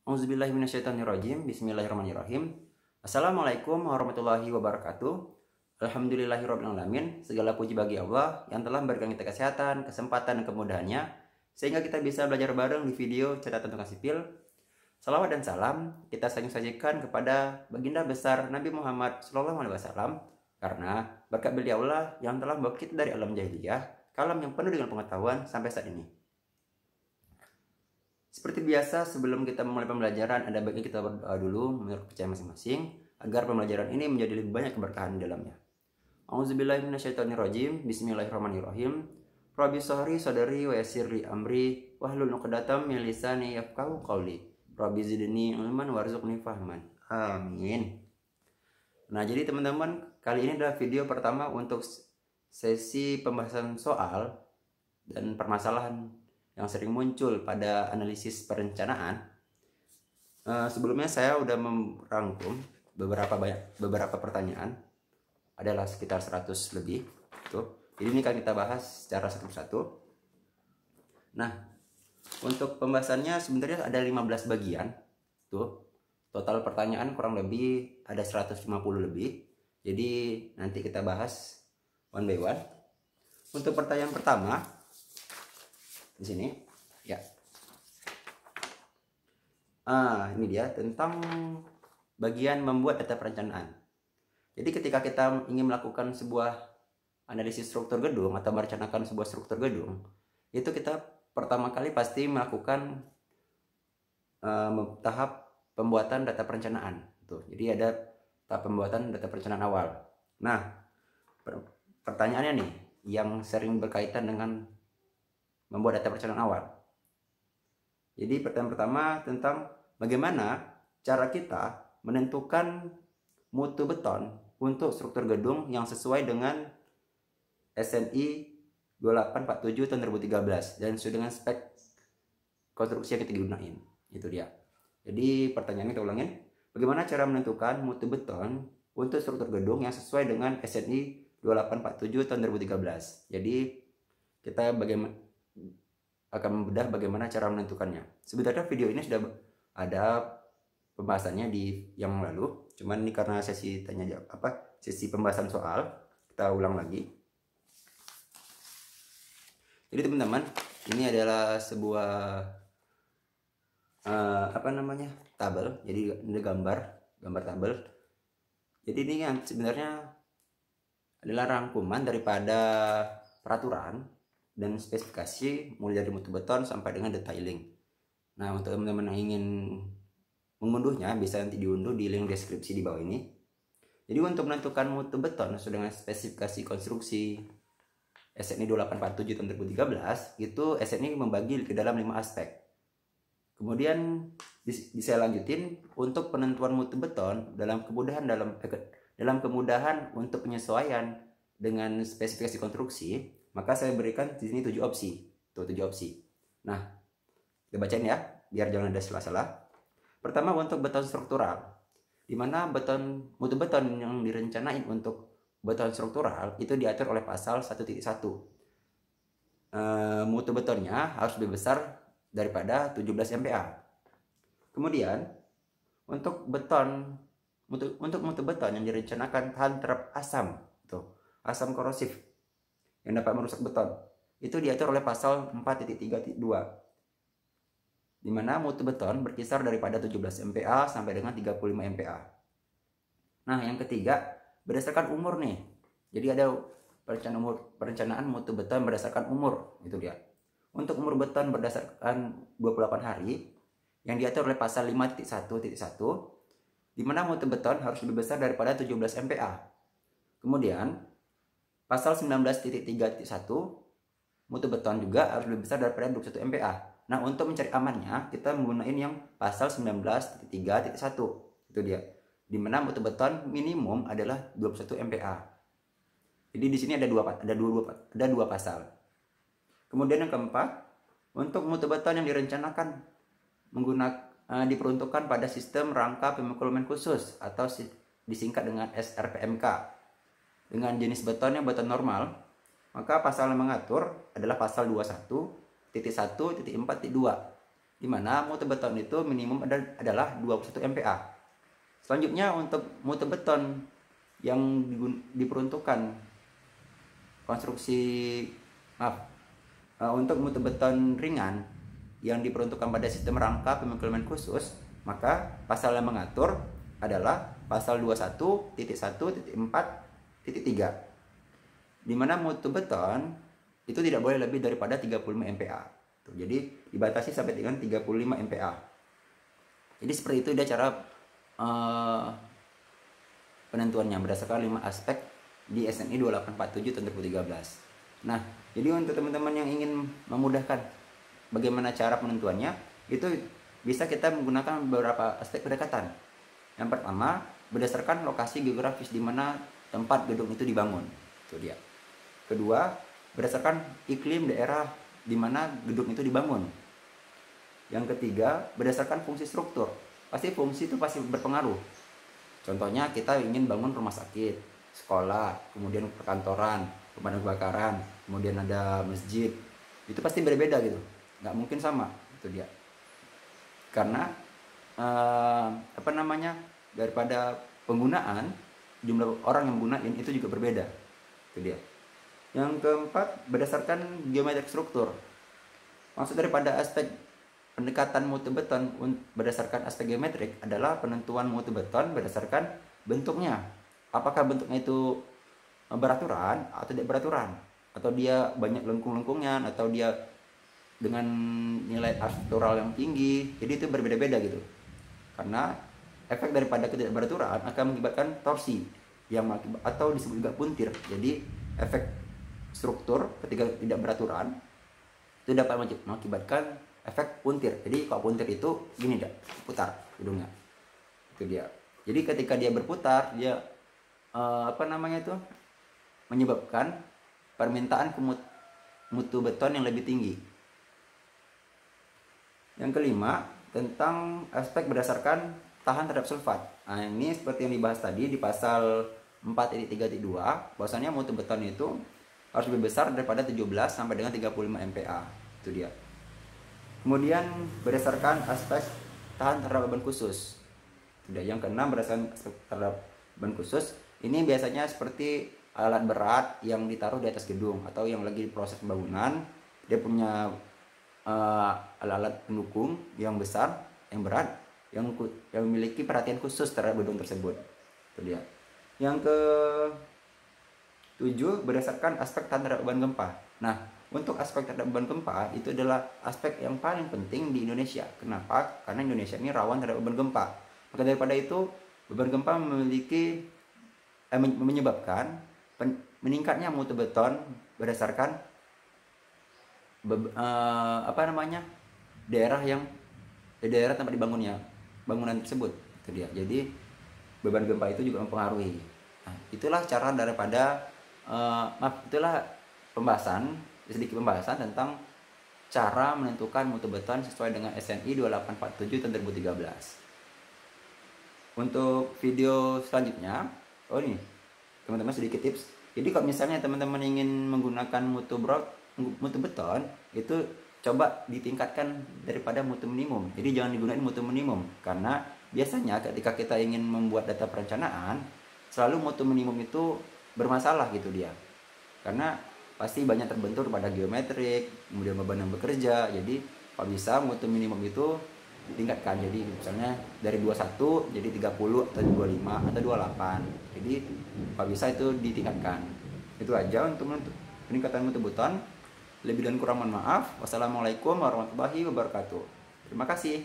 Auzubillahi minasyaitonirrajim. Bismillahirrahmanirrahim. Assalamualaikum warahmatullahi wabarakatuh. Alhamdulillahirabbil alamin. Segala puji bagi Allah yang telah memberikan kita kesehatan, kesempatan dan kemudahannya sehingga kita bisa belajar bareng di video catatan tentang sipil. Salawat dan salam kita sajikan kepada baginda besar Nabi Muhammad SAW karena berkat beliau Allah yang telah membawa kita dari alam jahiliyah ke alam yang penuh dengan pengetahuan sampai saat ini. Seperti biasa, sebelum kita memulai pembelajaran, ada baiknya kita berdoa dulu menurut percaya masing-masing agar pembelajaran ini menjadi lebih banyak keberkahan di dalamnya. Auzubillahi minasyaitonirrajim. Bismillahirrahmanirrahim. Rabbi shrah sadri wa yassir li amri wahlul 'uqdatam min lisani yafqahu qawli. Rabbi zidni ilman warzuqni fahman. Amin. Nah, jadi teman-teman, kali ini adalah video pertama untuk sesi pembahasan soal dan permasalahan yang sering muncul pada analisis perencanaan. Sebelumnya saya sudah merangkum beberapa pertanyaan, adalah sekitar 100 lebih. Jadi ini akan kita bahas secara satu-satu. Nah, untuk pembahasannya sebenarnya ada 15 bagian. Total pertanyaan kurang lebih ada 150 lebih. Jadi nanti kita bahas one by one. Untuk pertanyaan pertama di sini ya, ini dia tentang bagian membuat data perencanaan. Jadi ketika kita ingin melakukan sebuah analisis struktur gedung atau merencanakan sebuah struktur gedung, itu kita pertama kali pasti melakukan tahap pembuatan data perencanaan. Jadi ada tahap pembuatan data perencanaan awal. Nah, pertanyaannya nih yang sering berkaitan dengan membuat data perencanaan awal. Jadi pertanyaan pertama tentang bagaimana cara kita menentukan mutu beton untuk struktur gedung yang sesuai dengan SNI 2847 tahun 2013 dan sesuai dengan spek konstruksi yang kita gunain. Itu dia. Jadi pertanyaannya kita ulangin. Bagaimana cara menentukan mutu beton untuk struktur gedung yang sesuai dengan SNI 2847 tahun 2013. Jadi kita akan membedah bagaimana cara menentukannya. Sebenarnya video ini sudah ada pembahasannya di yang lalu, cuman ini karena sesi tanya jawab sesi pembahasan soal, kita ulang lagi. Jadi teman-teman, ini adalah sebuah tabel. Jadi ini gambar tabel. Jadi ini yang sebenarnya adalah rangkuman daripada peraturan dan spesifikasi mulai dari mutu beton sampai dengan detailing. Nah, untuk teman-teman yang ingin mengunduhnya bisa nanti diunduh di link deskripsi di bawah ini. Jadi untuk menentukan mutu beton sesuai dengan spesifikasi konstruksi SNI 2847 tahun 2013, itu SNI membagi ke dalam 5 aspek. Kemudian saya lanjutin untuk penentuan mutu beton dalam kemudahan untuk penyesuaian dengan spesifikasi konstruksi. Maka saya berikan di sini 7 opsi. 7 opsi. Nah, kita bacain ya, biar jangan ada salah-salah. Pertama untuk beton struktural, di mana mutu beton yang direncanain untuk beton struktural itu diatur oleh pasal 1.1. Mutu betonnya harus lebih besar daripada 17 MPa. Kemudian untuk mutu beton yang direncanakan tahan terhadap asam korosif yang dapat merusak beton, itu diatur oleh pasal 4.3.2, di mana mutu beton berkisar daripada 17 MPa sampai dengan 35 MPa. Nah, yang ketiga berdasarkan umur nih. Jadi ada perencanaan mutu beton berdasarkan umur, itu dia. Untuk umur beton berdasarkan 28 hari yang diatur oleh pasal 5.1.1, di mana mutu beton harus lebih besar daripada 17 MPa. Kemudian pasal 19.3.1, mutu beton juga harus lebih besar daripada 21 MPa. Nah, untuk mencari amannya kita menggunakan yang pasal 19.3.1, itu dia, di mana mutu beton minimum adalah 21 MPa. Jadi di sini ada dua pasal. Kemudian yang keempat, untuk mutu beton yang direncanakan diperuntukkan pada sistem rangka pemikul khusus atau disingkat dengan SRPMK dengan jenis beton yang beton normal, maka pasal yang mengatur adalah pasal 21.1.4.2, di mana mutu beton itu minimum adalah 21 MPa. Selanjutnya untuk mutu beton yang diperuntukkan konstruksi untuk mutu beton ringan yang diperuntukkan pada sistem rangka pemikulaman khusus, maka pasal yang mengatur adalah pasal 21.1.4.3, di mana mutu beton itu tidak boleh lebih daripada 35 MPa. Jadi dibatasi sampai dengan 35 MPa. Jadi seperti itu dia cara penentuannya berdasarkan 5 aspek di SNI 2847 tahun 2013. Nah, jadi untuk teman-teman yang ingin memudahkan bagaimana cara penentuannya, itu bisa kita menggunakan beberapa aspek pendekatan. Yang pertama, berdasarkan lokasi geografis di mana tempat gedung itu dibangun. Itu dia. Kedua, berdasarkan iklim daerah di mana gedung itu dibangun. Yang ketiga, berdasarkan fungsi struktur. Pasti fungsi itu pasti berpengaruh. Contohnya kita ingin bangun rumah sakit, sekolah, kemudian perkantoran, pemadam kebakaran, kemudian ada masjid. Itu pasti berbeda gitu. Nggak mungkin sama. Itu dia. Karena daripada penggunaan, jumlah orang yang menggunakan itu juga berbeda. Itu dia. Yang keempat, berdasarkan geometrik struktur. Maksud daripada aspek pendekatan mutu beton berdasarkan aspek geometrik adalah penentuan mutu beton berdasarkan bentuknya. Apakah bentuknya itu beraturan atau tidak beraturan, atau dia banyak lengkung-lengkungan, atau dia dengan nilai arsitektural yang tinggi. Jadi itu berbeda-beda gitu. Karena efek daripada ketidakberaturan akan mengakibatkan torsi atau disebut juga puntir. Jadi efek struktur ketika tidak beraturan itu dapat mengakibatkan efek puntir. Jadi kalau puntir itu gini dah, putar gedungnya. Itu dia. Jadi ketika dia berputar, dia menyebabkan permintaan mutu beton yang lebih tinggi. Yang kelima, tentang aspek berdasarkan tahan terhadap sulfat. Nah, ini seperti yang dibahas tadi di pasal 4.3.2, bahwasanya mutu beton itu harus lebih besar daripada 17 sampai dengan 35 MPa. Itu dia. Kemudian berdasarkan aspek tahan terhadap beban khusus. Sudah. Yang keenam, berdasarkan aspek terhadap beban khusus. Ini biasanya seperti alat berat yang ditaruh di atas gedung atau yang lagi proses pembangunan. Dia punya alat-alat pendukung yang besar, yang berat, yang memiliki perhatian khusus terhadap gedung tersebut. Itu dia. Yang ke-7, berdasarkan aspek tahan terhadap beban gempa. Nah, untuk aspek terhadap beban gempa itu adalah aspek yang paling penting di Indonesia. Kenapa? Karena Indonesia ini rawan terhadap beban gempa. Maka daripada itu, beban gempa menyebabkan meningkatnya mutu beton berdasarkan daerah tempat dibangunnya bangunan tersebut. Itu dia. Jadi beban gempa itu juga mempengaruhi. Nah, itulah cara daripada sedikit pembahasan tentang cara menentukan mutu beton sesuai dengan SNI 2847 tahun 2013. Untuk video selanjutnya, ini teman-teman sedikit tips. Jadi kalau misalnya teman-teman ingin menggunakan mutu beton, itu coba ditingkatkan daripada mutu minimum. Jadi jangan digunakan mutu minimum, karena biasanya ketika kita ingin membuat data perencanaan, selalu mutu minimum itu bermasalah gitu dia. Karena pasti banyak terbentur pada geometrik, kemudian beban yang bekerja. Jadi kalau bisa mutu minimum itu ditingkatkan. Jadi misalnya dari 21 jadi 30 atau 25 atau 28. Jadi kalau bisa itu ditingkatkan. Itu aja untuk peningkatan mutu beton. Lebih dan kurang mohon maaf. Wassalamualaikum warahmatullahi wabarakatuh. Terima kasih.